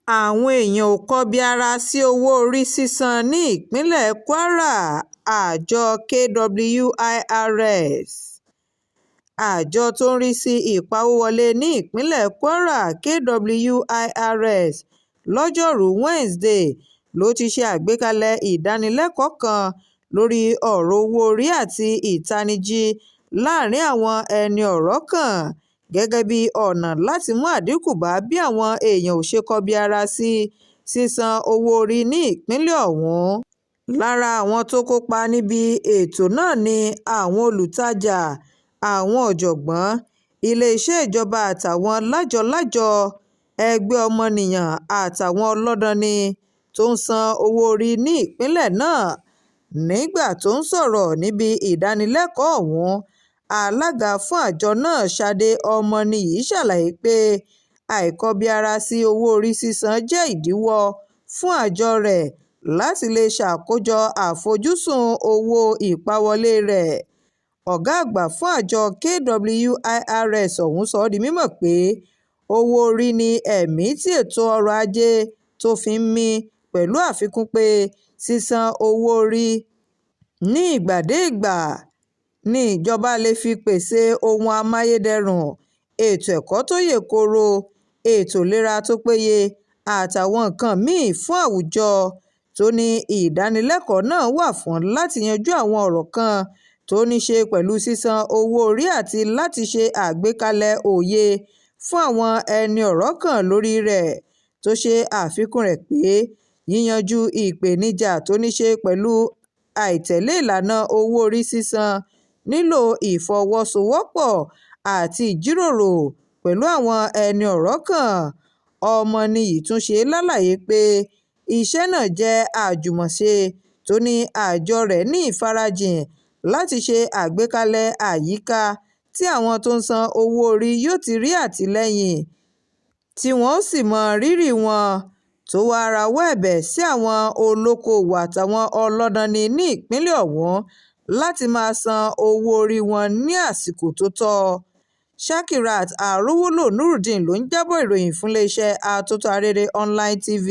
àwọn èèyàn ò kọbiara sí owó-orí sísan ní ìpínlẹ̀ kwara àjọ KWIRS. àjọ tó ń rí sí ìpawówọlé ní ìpínlẹ̀ kwara KWIRS lọ́jọ́rùú Wednesday ló ti ṣe àgbékalẹ̀ ìdánilẹ́kọ̀ọ́ kan lórí ọ̀rọ̀ owó-orí àti ìtanijí láàrin àwọn ẹni ọ̀rọ̀ kàn gẹ́gẹ́ bí ọ̀nà láti mú àdínkù bá bí àwọn èèyàn ò ṣe kọbiara sí sísan owó-orí ní ìpínlẹ̀ ọ̀hún. Lára àwọn tó kópa níbi ètò náà ni àwọn olùtajà, àwọn ọ̀jọ̀gbọ́n, ilé-iṣẹ́ ìjọba àtàwọn lájọ-lájọ, ẹgbẹ́ ọmọnìyàn àtàwọn ọlọ́danni tó ń san owó-orí ní ìpínlẹ̀ náà. Nígbà tó ń sọ̀rọ̀ níbi ìdánilẹ́kọ̀ọ́ ọ̀hún, alága fún àjọ náà Ṣadé Ọmọnìyí ṣàlàyé pé àìkọbiara sí owó-orí sísan jẹ́ ìdíwọ́ fún àjọ rẹ̀ láti lè ṣàkójọ àfojúsùn owó ìpawọlé rẹ̀. Ọ̀gá àgbà fún àjọ KWIRS ọ̀hún sọ ọ́ di mímọ̀ pé owó-orí ni ẹ̀mí tí ètò ọrọ̀ ajé tó fi ń mì, pẹ̀lú àfikún pé sísan owó-orí ní ìgbà-dé-ìgbà ni ìjọba lè fi pèsè ohun amáyédẹrùn, ètò ẹ̀kọ́ tó yè kooro, ètò ìlera tó péye àtàwọn nǹkan míì fún àwùjọ. Tó ní ìdánilẹ́kọ̀ọ́ náà wà fún láti yanjú àwọn ọ̀rọ̀ kan tó ní ṣe pẹ̀lú sísan owó-orí àti láti ṣe àgbékalẹ̀ òye fún àwọn ẹni ọ̀rọ̀ kàn lórí rẹ̀, tó ṣe àfikún rẹ̀ pé yíyanjú ìpèníjà tó ní ṣe pẹ̀lú àìtẹ̀lé ìlànà owó-orí sísan nílò ìfọwọ́sowọ́pọ̀ àti ìjíròrò pẹ̀lú àwọn ẹni ọ̀rọ̀ kàn. Ọmọnìyí tún ṣe lálàyé pé iṣẹ́ náà jẹ́ àjùmọ̀ṣe tó ní àjọ rẹ̀ ní ìfarajìn láti ṣe àgbékalẹ̀ àyíká tí àwọn tó ń san owó-orí yóò ti rí àtìlẹ́yìn tí wọ́n ó sì mọ rírì wọn, tó wá rawọ́ ẹ̀bẹ̀ sí àwọn olókoòwò àtàwọn ọlọ́danni ní ìpínlẹ̀ ọ̀hún láti máa san owó-orí wọn ní àsìkò tó tọ́. Shakirat Arówólò Nurudeen ló ń jábọ̀ ìròyìn fún iléeṣẹ́ Atótó Arére Online TV.